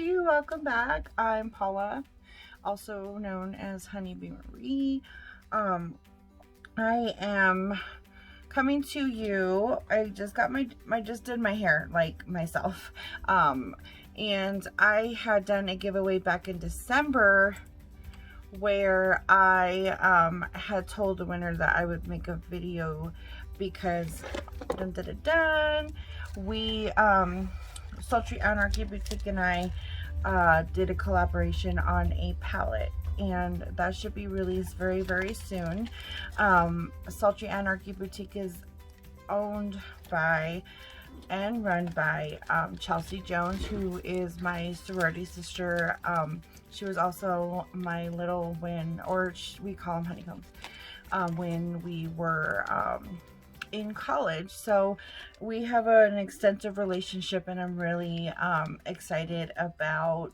Hey, welcome back. I'm Paula, also known as Honeybee Marie. I am coming to you. I just got just did my hair like myself. And I had done a giveaway back in December where I had told the winner that I would make a video because we Sultry Anarchy Boutique and I did a collaboration on a palette, and that should be released very, very soon. Sultry Anarchy Boutique is owned by and run by Chelsea Jones, who is my sorority sister. She was also my little we call them honeycombs, when we were in college. So we have an extensive relationship, and I'm really excited about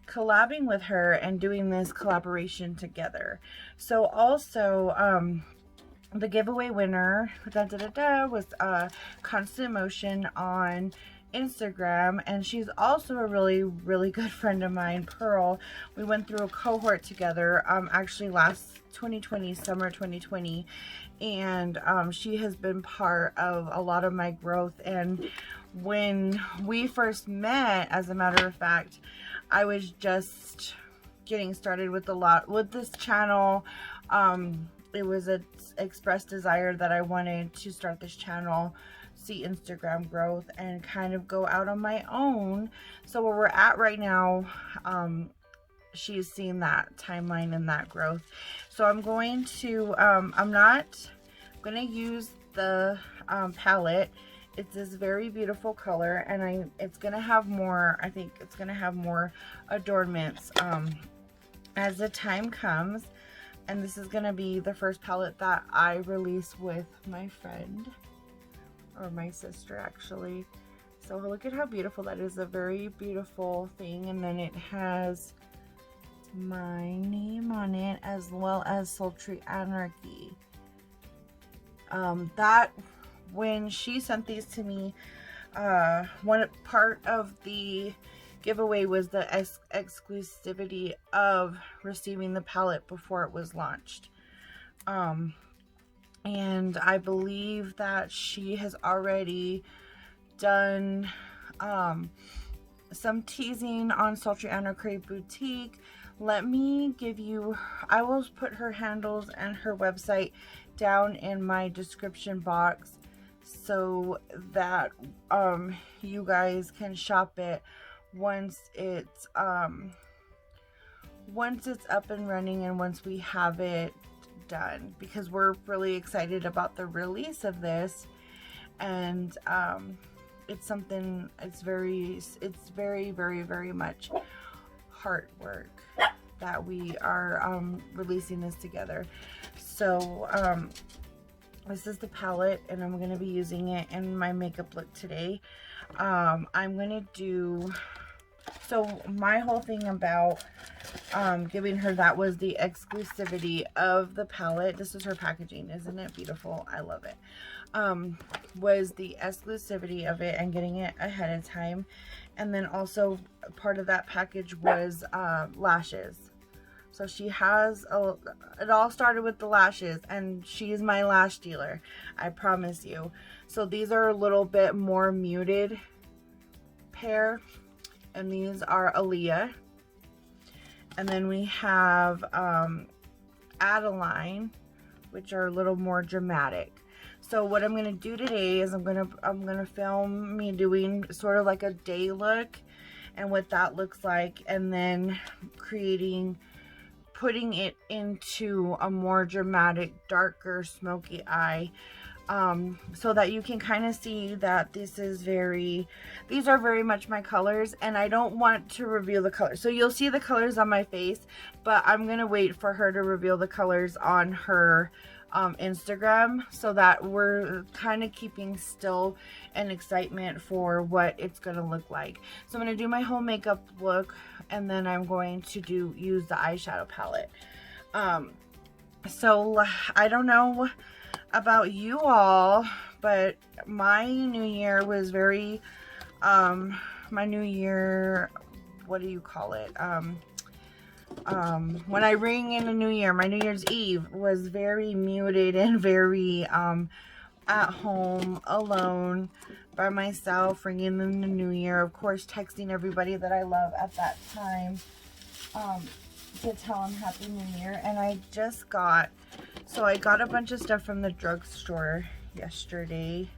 collabing with her and doing this collaboration together. So also the giveaway winner was Constant Motion on Instagram, and she's also a really, really good friend of mine, Pearl. We went through a cohort together actually last 2020, summer 2020, and she has been part of a lot of my growth. And when we first met, as a matter of fact, I was just getting started with this channel. It was an expressed desire that I wanted to start this channel, see Instagram growth, and kind of go out on my own. So where we're at right now, she's seen that timeline and that growth. So I'm going to, I'm going to use the palette. It's this very beautiful color, and it's going to have more, I think it's going to have more adornments as the time comes. And this is going to be the first palette that I release with my friend, or my sister actually. So look at how beautiful that is. A very beautiful thing. And then it has my name on it, as well as Sultry Anarchy. When she sent these to me, one part of the giveaway was the exclusivity of receiving the palette before it was launched. And I believe that she has already done some teasing on Sultry Anarchy Boutique. Let me give you, I will put her handles and her website down in my description box so that you guys can shop it once it's up and running, and once we have it done, because we're really excited about the release of this. And it's something, it's very, very, very much hard work that we are releasing this together. So this is the palette, and I'm going to be using it in my makeup look today. I'm going to do, so my whole thing about giving her that was the exclusivity of the palette. This is her packaging. Isn't it beautiful? I love it. Was the exclusivity of it and getting it ahead of time. And then also part of that package was lashes. So she has, it all started with the lashes, and she's my lash dealer, I promise you. So these are a little bit more muted pair, and these are Aaliyah. And then we have Adeline, which are a little more dramatic. So what I'm gonna do today is I'm gonna film me doing sort of like a day look and what that looks like, and then putting it into a more dramatic, darker, smoky eye, so that you can kind of see that these are very much my colors, and I don't want to reveal the colors. So you'll see the colors on my face, but I'm gonna wait for her to reveal the colors on her Instagram, so that we're kind of keeping still an excitement for what it's gonna look like. So I'm gonna do my whole makeup look, and then I'm going to use the eyeshadow palette. So I don't know about you all, but my new year was very my new year what do you call it? When I ring in the new year, my New Year's Eve was very muted and very at home, alone, by myself, ringing in the new year. Of course, texting everybody that I love at that time to tell them Happy New Year. And I just got, so I got a bunch of stuff from the drugstore yesterday.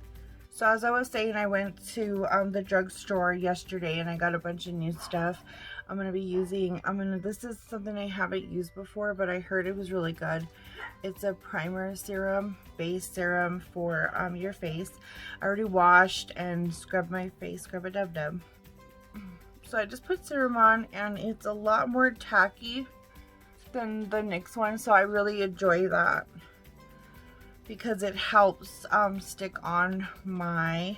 So as I was saying, I went to the drugstore yesterday and I got a bunch of new stuff. I'm going to be using, this is something I haven't used before, but I heard it was really good. It's a primer serum, base serum for your face. I already washed and scrubbed my face, scrub a dub dub. So I just put serum on and it's a lot more tacky than the NYX one. So I really enjoy that because it helps stick on my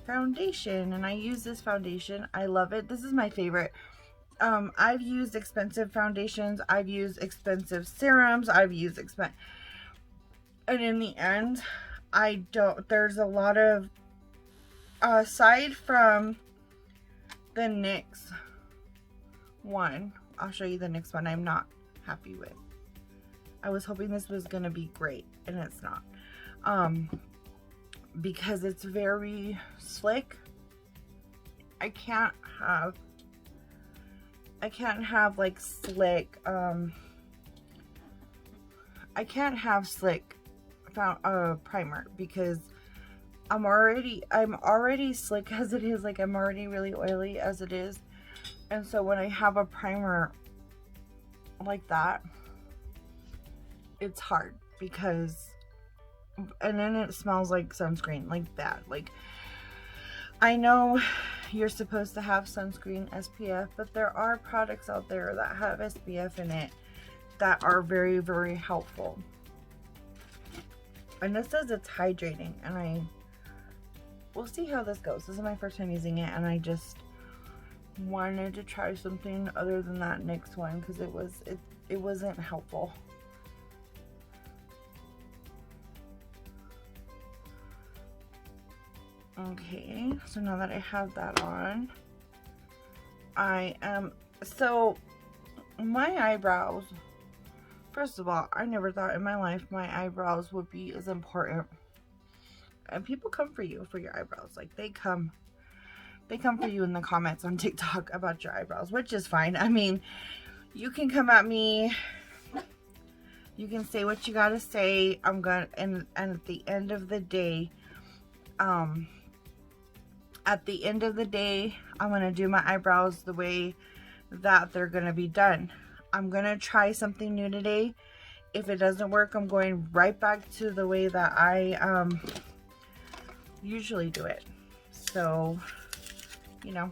foundation. And I use this foundation. I love it. This is my favorite. I've used expensive foundations, I've used expensive serums, I've used and in the end, there's a lot of, aside from the NYX one, I'll show you the NYX one I'm not happy with. I was hoping this was going to be great, and it's not. Because it's very slick. I can't have like slick, I can't have slick primer because I'm already slick as it is. Like, I'm already really oily as it is. And so when I have a primer like that, it's hard because, and then it smells like sunscreen, like bad. Like, I know you're supposed to have sunscreen SPF, but there are products out there that have SPF in it that are very, very helpful. And this says it's hydrating, and we'll see how this goes. This is my first time using it, and I just wanted to try something other than that NYX one because it wasn't helpful. Okay, so now that I have that on, so my eyebrows, first of all, I never thought in my life my eyebrows would be as important. And people come for you for your eyebrows. Like, they come for you in the comments on TikTok about your eyebrows, which is fine. I mean, you can come at me, you can say what you gotta say. And at the end of the day, I'm gonna do my eyebrows the way that they're gonna be done. I'm gonna try something new today. If it doesn't work, I'm going right back to the way that I usually do it. So, you know,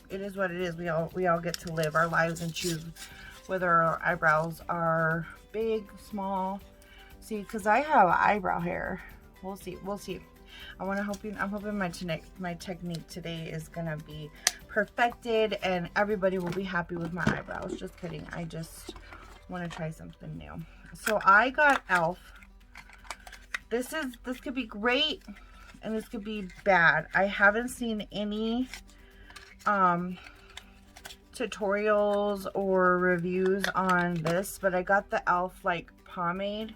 it is what it is. We all get to live our lives and choose whether our eyebrows are big, small. See, because I have eyebrow hair. We'll see. I'm hoping my technique today is gonna be perfected and everybody will be happy with my eyebrows. Just kidding. I just want to try something new. So I got e.l.f. This could be great and this could be bad. I haven't seen any tutorials or reviews on this, but I got the e.l.f. like pomade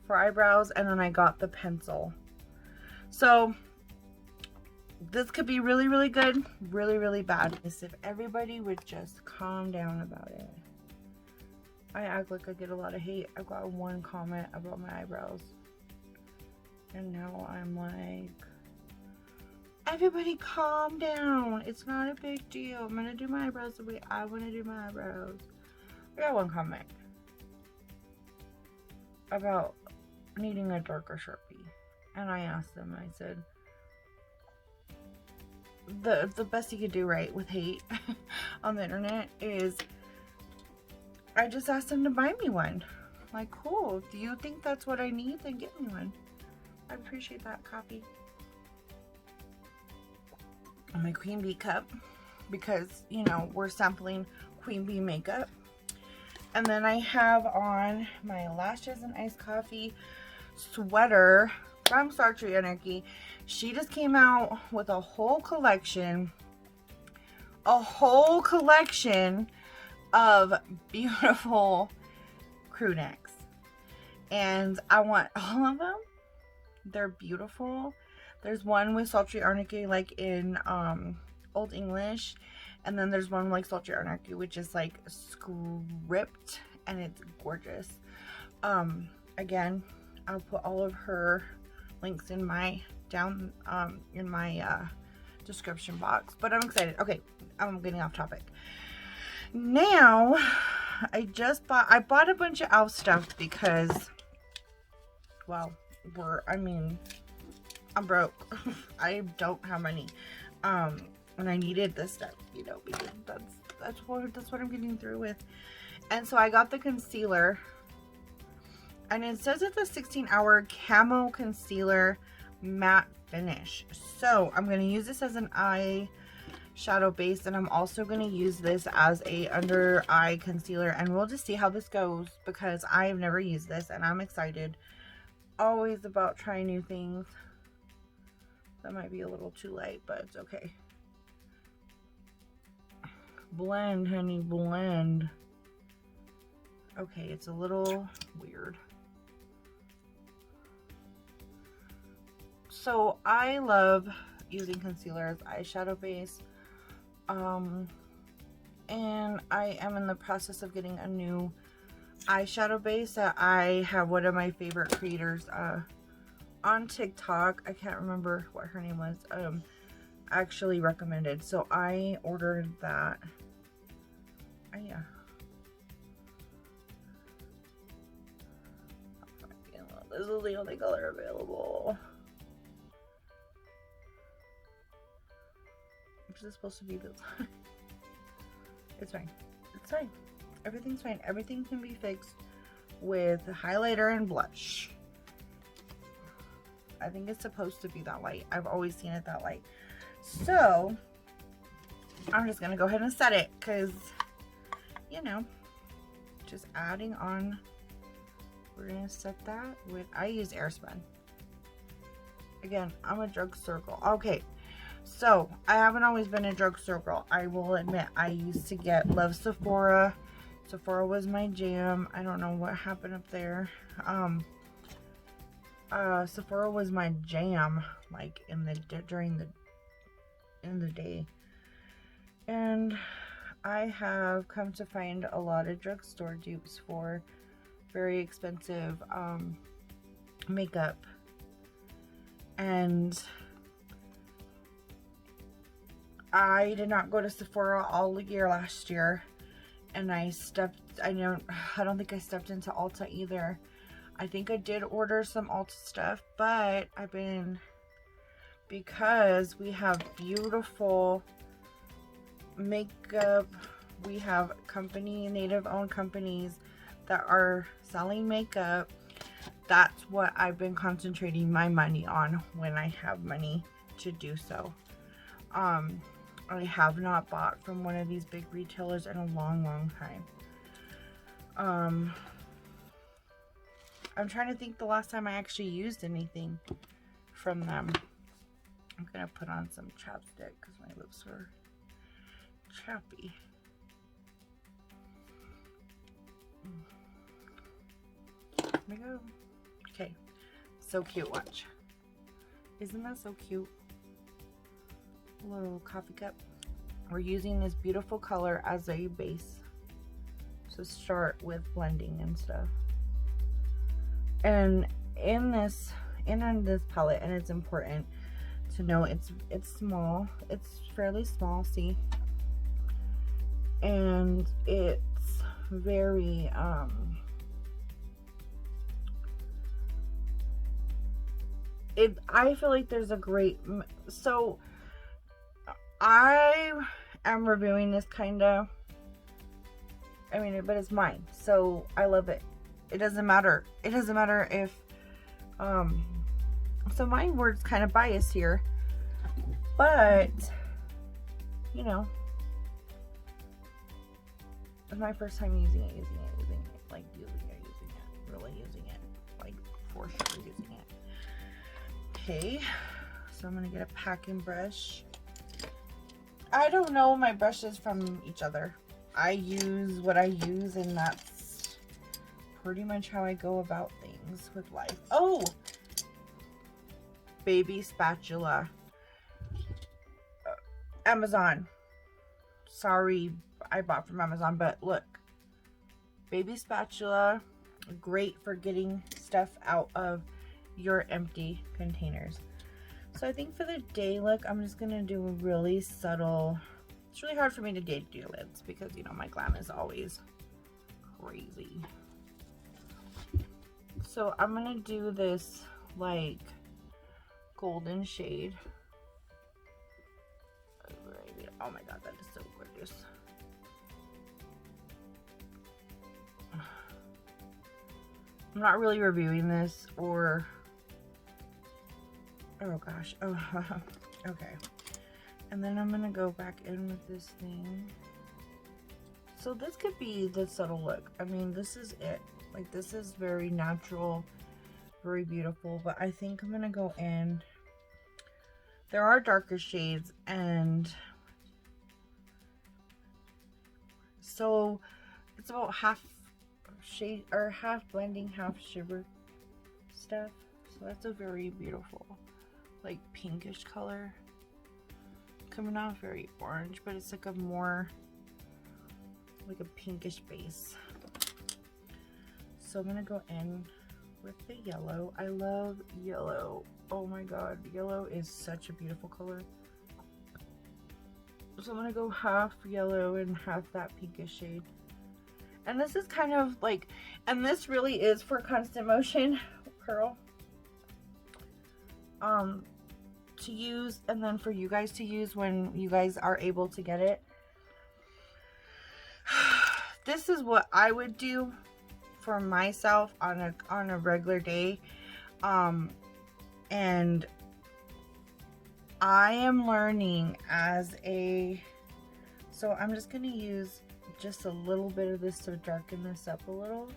for eyebrows, and then I got the pencil. So this could be really, really good, really, really bad. If everybody would just calm down about it. I act like I get a lot of hate. I've got one comment about my eyebrows, and now I'm like, everybody calm down. It's not a big deal. I'm gonna do my eyebrows the way I want to do my eyebrows. I got one comment about needing a darker Sharpie. And I asked them, I said, the best you could do right with hate on the internet is, I just asked them to buy me one. Like, cool. Do you think that's what I need? Then get me one. I appreciate that, copy. And my Queen Bee cup, because, you know, we're sampling Queen Bee makeup. And then I have on my Lashes and Iced Coffee sweater from Sultry Anarchy. She just came out with a whole collection a whole collection of beautiful crew necks. And I want all of them. They're beautiful. There's one with Sultry Anarchy like in Old English. And then there's one like Sultry Anarchy, which is like script, and it's gorgeous. Again, I'll put all of her links in my description box. But I'm excited. Okay, I'm getting off topic. Now, I bought a bunch of elf stuff because, well, I'm broke. I don't have money. And I needed this stuff, you know, because that's what I'm getting through with. And so I got the concealer, and it says it's a 16-hour camo concealer matte finish. So I'm going to use this as an eyeshadow base, and I'm also going to use this as a under eye concealer, and we'll just see how this goes because I've never used this and I'm excited. Always about trying new things. That might be a little too light, but it's okay. Blend, honey, blend. Okay, it's a little weird. So I love using concealer as eyeshadow base. And I am in the process of getting a new eyeshadow base that I have one of my favorite creators on TikTok. I can't remember what her name was. Actually recommended. So I ordered that. Yeah. This is the only color available. Is this supposed to be this? It's fine. It's fine. Everything's fine. Everything can be fixed with highlighter and blush. I think it's supposed to be that light. I've always seen it that light. So I'm just gonna go ahead and set it because, you know, just adding on. We're gonna set that with, I use Spun. Again, I'm a drugstore girl. Okay, so I haven't always been a drugstore girl. I will admit, I used to love Sephora. Sephora was my jam. I don't know what happened up there. Sephora was my jam, like in the day. And I have come to find a lot of drugstore dupes for very expensive makeup. And I did not go to Sephora all year last year, and I don't think I stepped into Ulta either. I think I did order some Ulta stuff, but because we have beautiful makeup, we have native owned companies that are selling makeup. That's what I've been concentrating my money on when I have money to do so. I have not bought from one of these big retailers in a long time. I'm trying to think the last time I actually used anything from them. I'm gonna put on some chapstick because my lips were chappy. There we go. Okay, so cute, watch. Isn't that so cute? A little coffee cup. We're using this beautiful color as a base to start with blending and stuff. And in this palette, and it's important to know it's small. It's fairly small, see? And it's very I feel like there's a great, so I am reviewing this kinda, but it's mine, so I love it. It doesn't matter if so my word's kind of biased here, but you know, it's my first time using it, like really using it, like for sure using it. Okay, so I'm gonna get a packing brush. I don't know my brushes from each other. I use what I use, and that's pretty much how I go about things with life. Oh! Baby spatula. Amazon. Sorry, I bought from Amazon, but look. Baby spatula. Great for getting stuff out of your empty containers. So I think for the day look, I'm just going to do a really subtle. It's really hard for me to do lids because, you know, my glam is always crazy. So I'm going to do this like golden shade. Oh my god, that is so gorgeous. I'm not really reviewing this, or oh gosh, oh okay. And then I'm gonna go back in with this thing. So this could be the subtle look. I mean, this is it. Like, this is very natural, very beautiful, but I think I'm gonna go in. There are darker shades, and so it's about half shade, or half blending, half shimmer stuff. So that's a very beautiful, like, pinkish color. Coming out very orange, but it's like a more, like a pinkish base. So I'm gonna go in with the yellow. I love yellow. Oh my god, yellow is such a beautiful color. So I'm gonna go half yellow and half that pinkish shade. And this is kind of like, and this really is for constant motion curl to use, and then for you guys to use when you guys are able to get it. This is what I would do for myself on a regular day, and I am learning as a, so I'm just gonna use just a little bit of this to darken this up a little.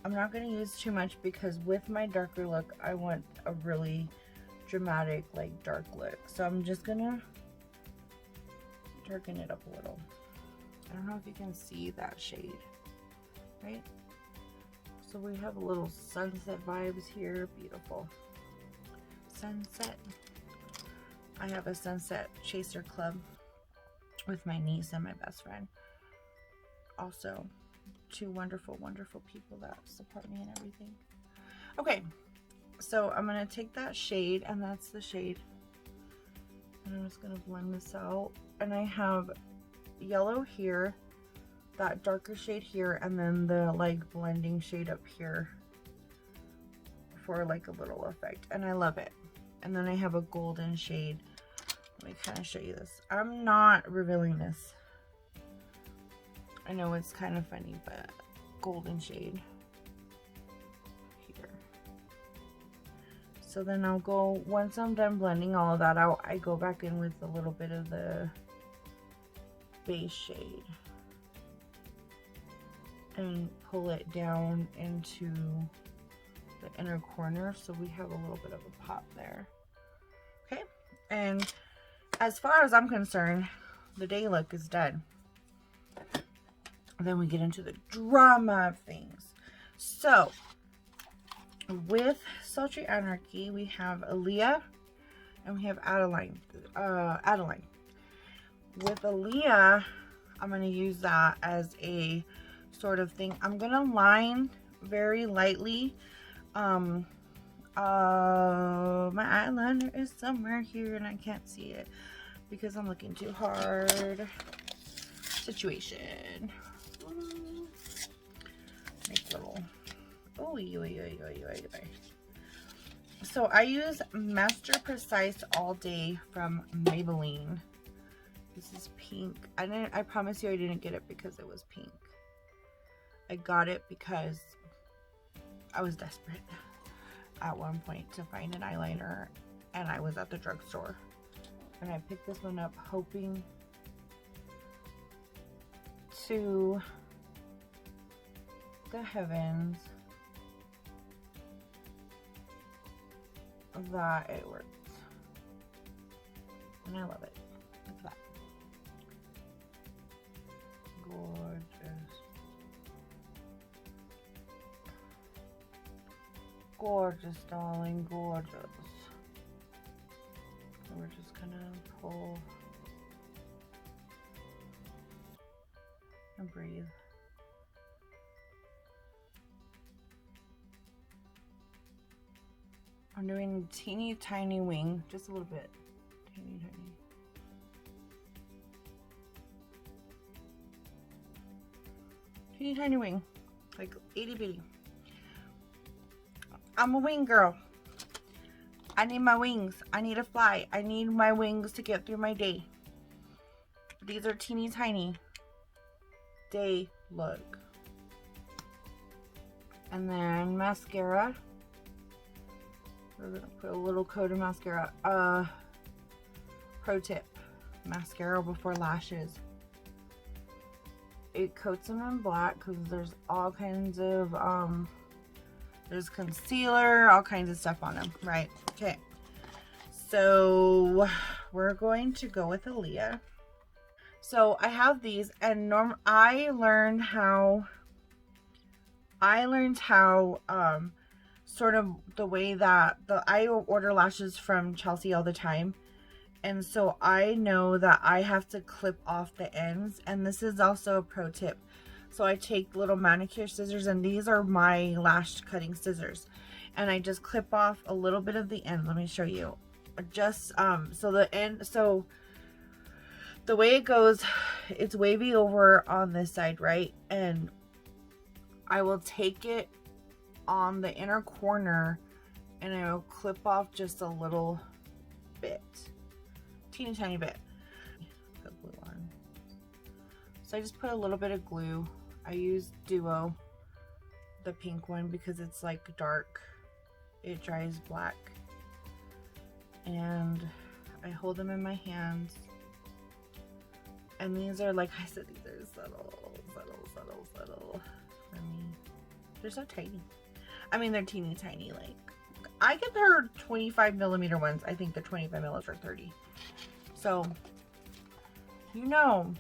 I'm not gonna use too much because with my darker look, I want a really dramatic, like, dark look. So I'm just gonna darken it up a little. I don't know if you can see that shade, right? So we have a little sunset vibes here. Beautiful. Sunset. I have a sunset chaser club with my niece and my best friend. Also, two wonderful, wonderful people that support me and everything. Okay, so I'm gonna take that shade, and that's the shade, and I'm just gonna blend this out. And I have yellow here, that darker shade here, and then the like blending shade up here for like a little effect, and I love it. And then I have a golden shade. Let me kind of show you this. I'm not revealing this. I know it's kind of funny, but golden shade here. So then I'll go, once I'm done blending all of that out, I go back in with a little bit of the base shade and pull it down into the inner corner, so we have a little bit of a pop there. Okay, and as far as I'm concerned, the day look is done. Then we get into the drama of things. So with Sultry Anarchy, we have Aaliyah and we have Adeline. With Aaliyah, I'm going to use that as a sort of thing. I'm going to line very lightly. My eyeliner is somewhere here and I can't see it because I'm looking too hard. Situation. Nice little. So I use Master Precise All Day from Maybelline. This is pink. I promise you I didn't get it because it was pink. I got it because I was desperate at one point to find an eyeliner, and I was at the drugstore and I picked this one up hoping to the heavens that it works, and I love it. Look at that. Gorgeous, darling, gorgeous. So we're just gonna pull and breathe. I'm doing a teeny tiny wing, just a little bit. Teeny tiny. Teeny tiny wing, like itty bitty. I'm a wing girl. I need my wings. I need to fly. I need my wings to get through my day. These are teeny tiny. Day look. And then mascara. We're gonna put a little coat of mascara. Pro tip, mascara before lashes. It coats them in black because there's all kinds of there's concealer, all kinds of stuff on them, right? Okay, so we're going to go with Aaliyah. So I have these, and I learned how sort of the way that I order lashes from Chelsea all the time, and so I know that I have to clip off the ends, and this is also a pro tip. So I take little manicure scissors, and these are my lash cutting scissors, and I just clip off a little bit of the end. Let me show you. Just so the end, so the way it goes, it's wavy over on this side, right? And I will take it on the inner corner and I will clip off just a little bit, teeny tiny bit. Put glue on. So I just put a little bit of glue. I use Duo, the pink one, because it's like dark. It dries black. And I hold them in my hands. And these are, like I said, these are subtle for me. They're so tiny. I mean, they're teeny tiny. Like, I get their 25 millimeter ones. I think the 25 mils are 30. So, you know,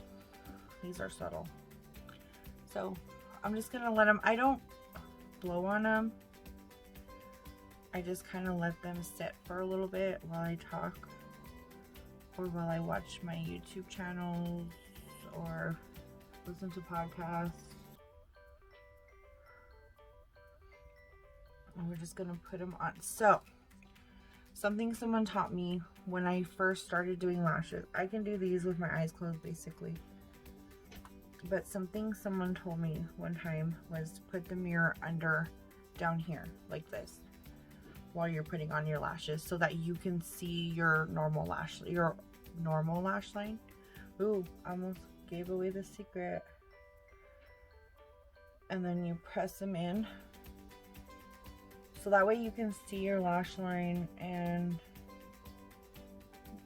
these are subtle. So, I'm just gonna let them, I don't blow on them. I just kind of let them sit for a little bit while I talk, or while I watch my YouTube channels, or listen to podcasts. And we're just gonna put them on. So, something someone taught me when I first started doing lashes, I can do these with my eyes closed basically, but something someone told me one time was to put the mirror under, down here, like this, while you're putting on your lashes, so that you can see your normal lash line. Ooh, almost gave away the secret. And then you press them in, so that way you can see your lash line and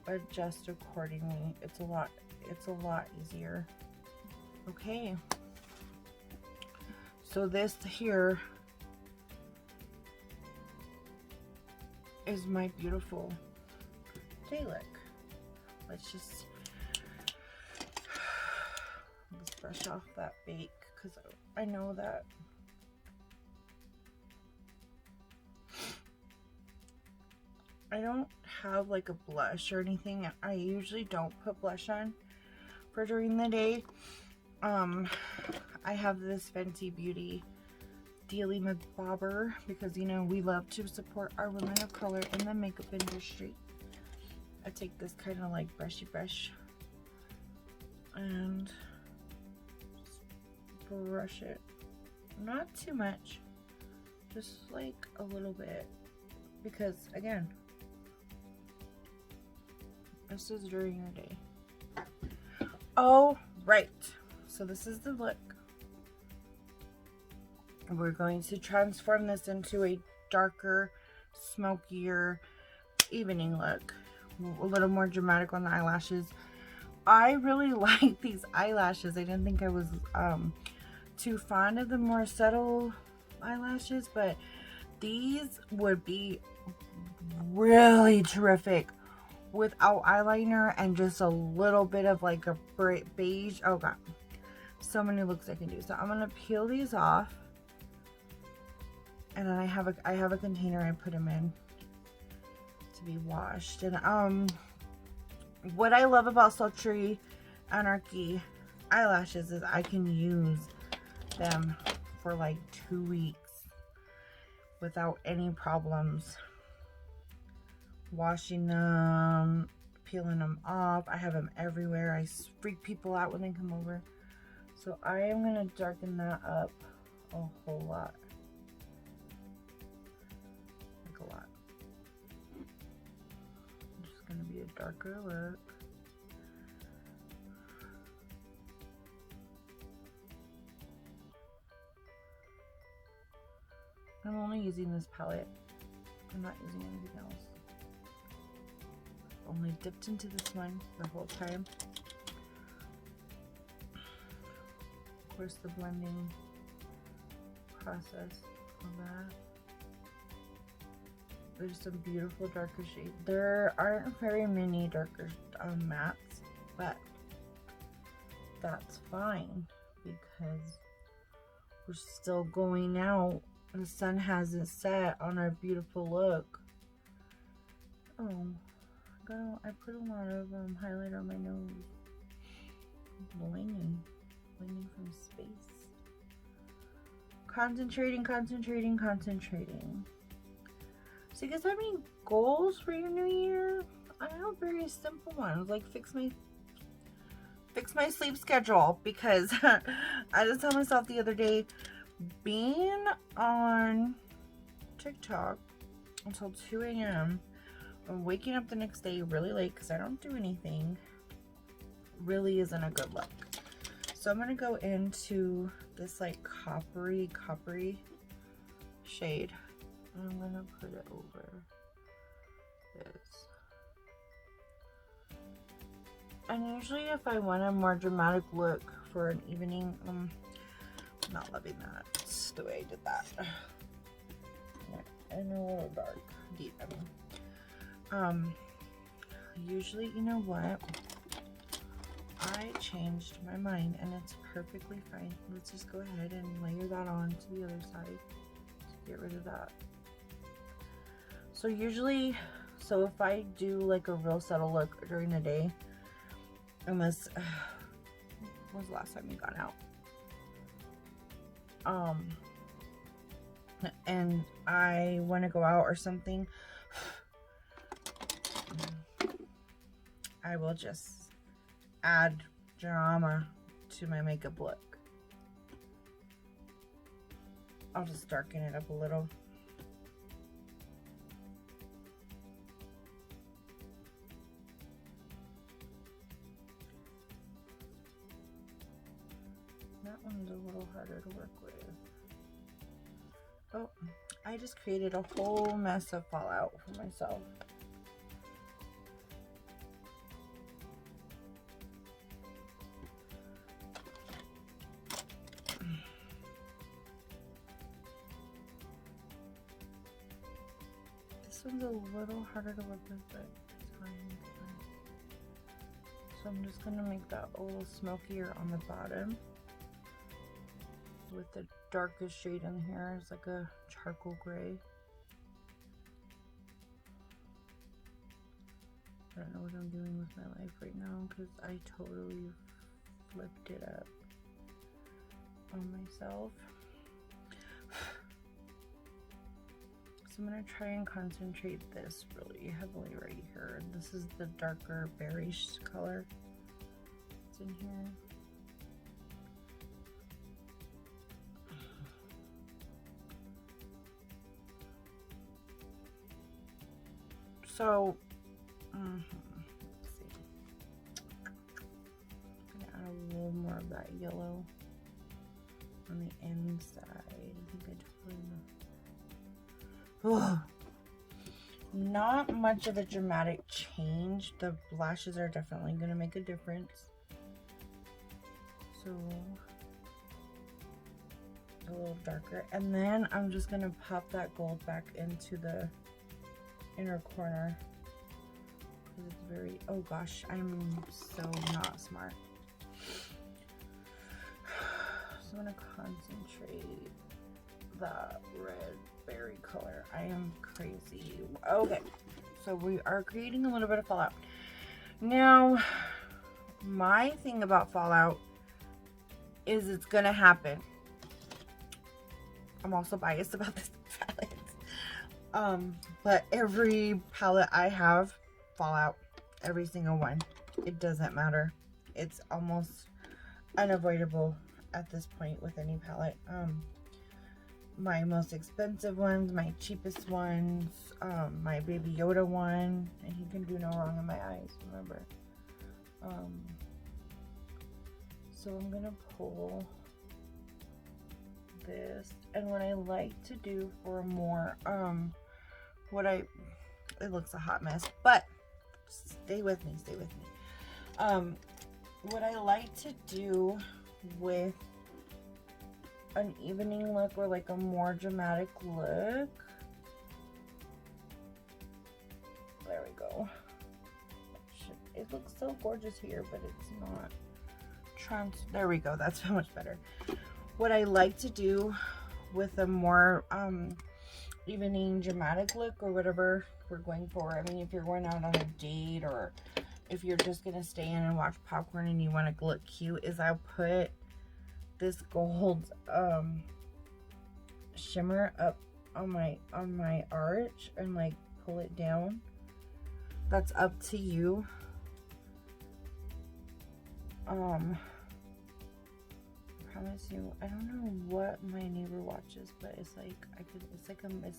adjust accordingly. It's a lot easier. Okay, so this here is my beautiful day look. Let's brush off that bake, because I know that I don't have like a blush or anything. I usually don't put blush on for during the day. I have this Fenty Beauty Dealy McBobber, because, you know, we love to support our women of color in the makeup industry. I take this kind of like brushy brush and just brush it. Not too much, just like a little bit, because again, this is during the day. Oh, right. So this is the look. We're going to transform this into a darker, smokier evening look. A little more dramatic on the eyelashes. I really like these eyelashes. I didn't think I was too fond of the more subtle eyelashes, but these would be really terrific without eyeliner and just a little bit of like a beige. Oh god, so many looks I can do. So I'm gonna peel these off, And then I have a container I put them in to be washed. And what I love about Sultry Anarchy eyelashes is I can use them for like 2 weeks without any problems. Washing them, peeling them off. I have them everywhere. I freak people out when they come over. So I am going to darken that up a whole lot. Like a lot. It's just going to be a darker look. I'm only using this palette. I'm not using anything else. Only dipped into this one the whole time. Of course, the blending process of that. There's some beautiful darker shades. There aren't very many darker mattes, but that's fine because we're still going out. The sun hasn't set on our beautiful look. Oh, I put a lot of highlighter on my nose. Blinging from space. Concentrating. So you guys have any goals for your new year? I have very simple ones, like fix my sleep schedule, because I just told myself the other day, being on TikTok until 2 a.m. and waking up the next day really late because I don't do anything really isn't a good look. So I'm going to go into this like coppery shade, and I'm going to put it over this. And usually if I want a more dramatic look for an evening, I'm not loving that. It's the way I did that. And a little dark, deep. Usually, you know what? I changed my mind and it's perfectly fine. Let's just go ahead and layer that on to the other side to get rid of that. So usually, if I do like a real subtle look during the day, unless, when was the last time you got out? And I want to go out or something, I will just add drama to my makeup look. I'll just darken it up a little. That one's a little harder to work with. Oh, I just created a whole mess of fallout for myself. This one's a little harder to work with, but it's fine. So I'm just gonna make that a little smokier on the bottom with the darkest shade in here. It's like a charcoal gray. I don't know what I'm doing with my life right now because I totally flipped it up on myself. So I'm going to try and concentrate this really heavily right here. This is the darker berry color that's in here. So, let's see. I'm going to add a little more of that yellow on the inside. I think I totally know. Oh, not much of a dramatic change. The lashes are definitely going to make a difference. So, a little darker. And then I'm just going to pop that gold back into the inner corner. Because it's very, oh gosh, I'm so not smart. So I'm going to concentrate that red berry color. I am crazy. Okay, so we are creating a little bit of fallout. Now, my thing about fallout is it's gonna happen. I'm also biased about this palette. But every palette I have, fallout, every single one. It doesn't matter. It's almost unavoidable at this point with any palette. My most expensive ones, my cheapest ones, my Baby Yoda one, and he can do no wrong in my eyes, remember. So I'm gonna pull this, and what I like to do for more, it looks a hot mess, but stay with me, what I like to do with an evening look or like a more dramatic look, there we go. It looks so gorgeous here, but it's not there we go, that's so much better. What I like to do with a more evening dramatic look or whatever we're going for, I mean, if you're going out on a date or if you're just gonna stay in and watch popcorn and you want to look cute, is I'll put this gold shimmer up on my arch and like pull it down. That's up to you. I promise you, I don't know what my neighbor watches, but it's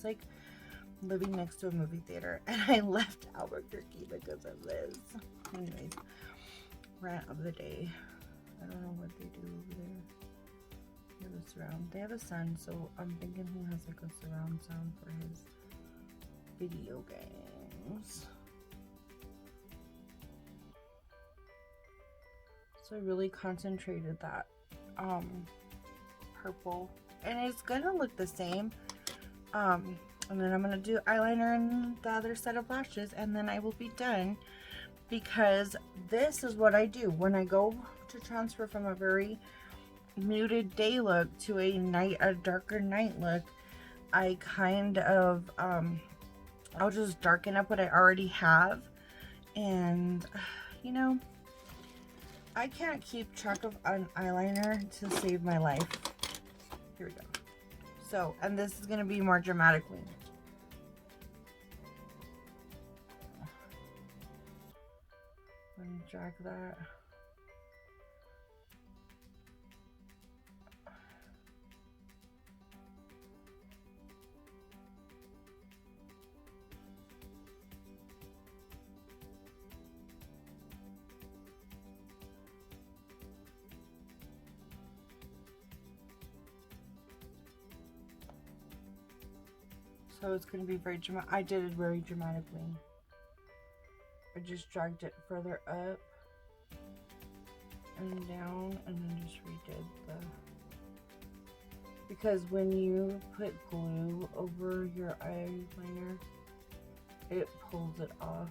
like living next to a movie theater, and I left Albuquerque because of this. Anyways, rant of the day. I don't know what they do over there. They have a surround. They have a son, so I'm thinking he has like a surround sound for his video games. So I really concentrated that purple, and it's gonna look the same. And then I'm gonna do eyeliner and the other set of lashes, and then I will be done, because this is what I do when I go to transfer from a very muted day look to a darker night look. I kind of I'll just darken up what I already have, and you know, I can't keep track of an eyeliner to save my life. Here we go. So, and this is going to be more dramatically. I'm going to drag that. So it's going to be very dramatic. I did it very dramatically. I just dragged it further up and down, and then just redid the... Because when you put glue over your eyeliner, it pulls it off.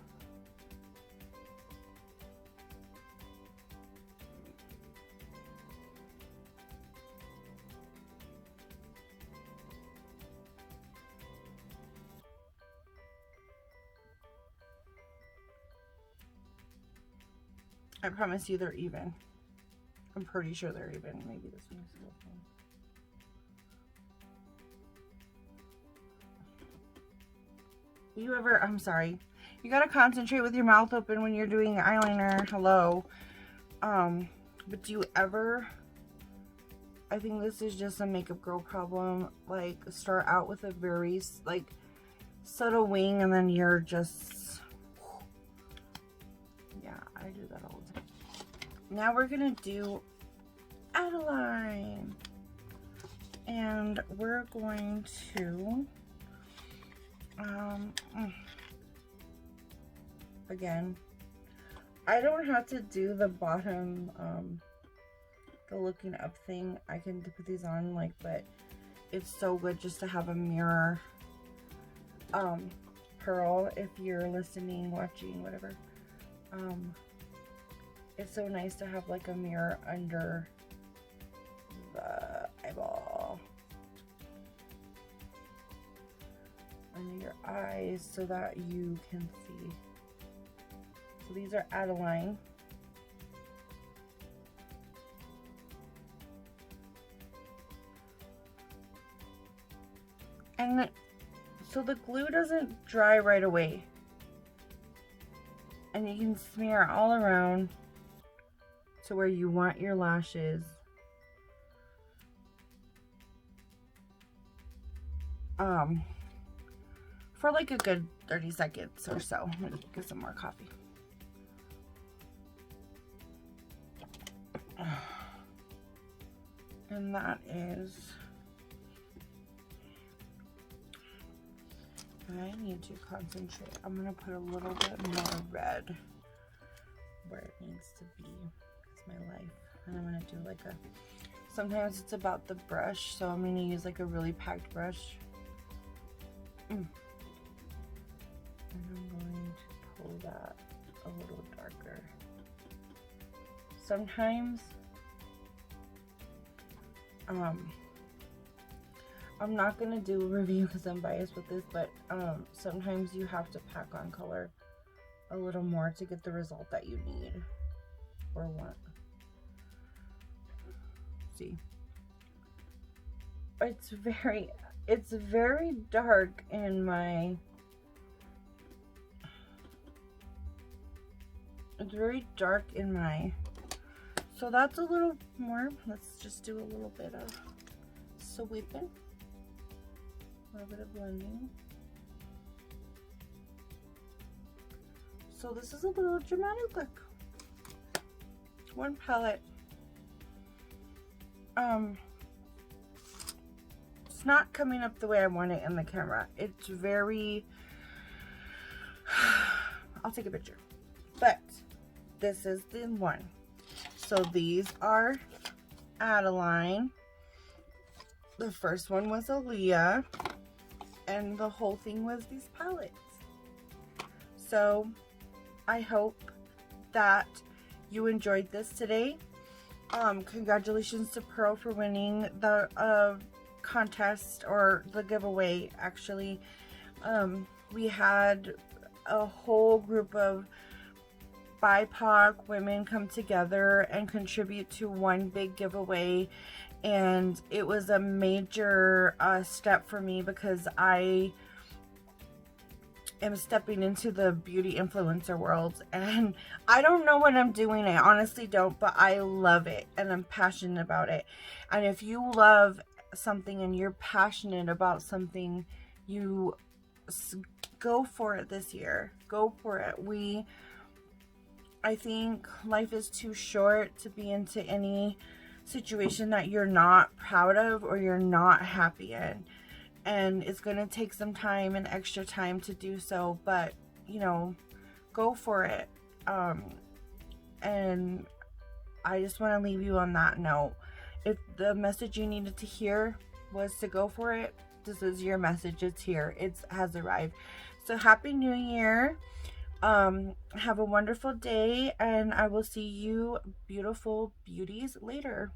I promise you they're even. I'm pretty sure they're even. Maybe this one's a little thin. You ever, I'm sorry, you gotta concentrate with your mouth open when you're doing eyeliner. Hello. But do you ever, I think this is just a makeup girl problem, like start out with a very like subtle wing, and then you're just, yeah, I do that all the time. Now we're gonna do Adeline, and we're going to again, I don't have to do the bottom the looking up thing. I can put these on, like, but it's so good just to have a mirror pearl if you're listening, watching, whatever. It's so nice to have like a mirror under the eyeball. under your eyes so that you can see. So these are Adeline. And so the glue doesn't dry right away. And you can smear all around to where you want your lashes. For like a good 30 seconds or so. I'm gonna get some more coffee. And that is, I need to concentrate. I'm gonna put a little bit more red where it needs to be. It's my life. And I'm gonna do like a, sometimes it's about the brush, so I'm gonna use like a really packed brush. And I'm going to pull that a little darker. Sometimes I'm not gonna do a review because I'm biased with this, but sometimes you have to pack on color a little more to get the result that you need or want. See, it's very dark in my, so that's a little more. Let's just do a little bit of sweeping, a little bit of blending. So this is a little dramatic look. One palette. It's not coming up the way I want it in the camera. It's very, I'll take a picture. But this is the one. So these are Adeline. The first one was Aaliyah. And the whole thing was these palettes. So I hope that you enjoyed this today. Congratulations to Pearl for winning the contest, or the giveaway actually. We had a whole group of BIPOC women come together and contribute to one big giveaway, and it was a major step for me because I am stepping into the beauty influencer world, and I don't know what I'm doing. I honestly don't, but I love it and I'm passionate about it. And if you love something and you're passionate about something, you go for it this year. Go for it. I think life is too short to be into any situation that you're not proud of or you're not happy in. And it's going to take some time and extra time to do so, but you know, go for it. And I just want to leave you on that note. If the message you needed to hear was to go for it, this is your message. It's here. It has arrived. So happy New Year. Have a wonderful day, and I will see you beautiful beauties later.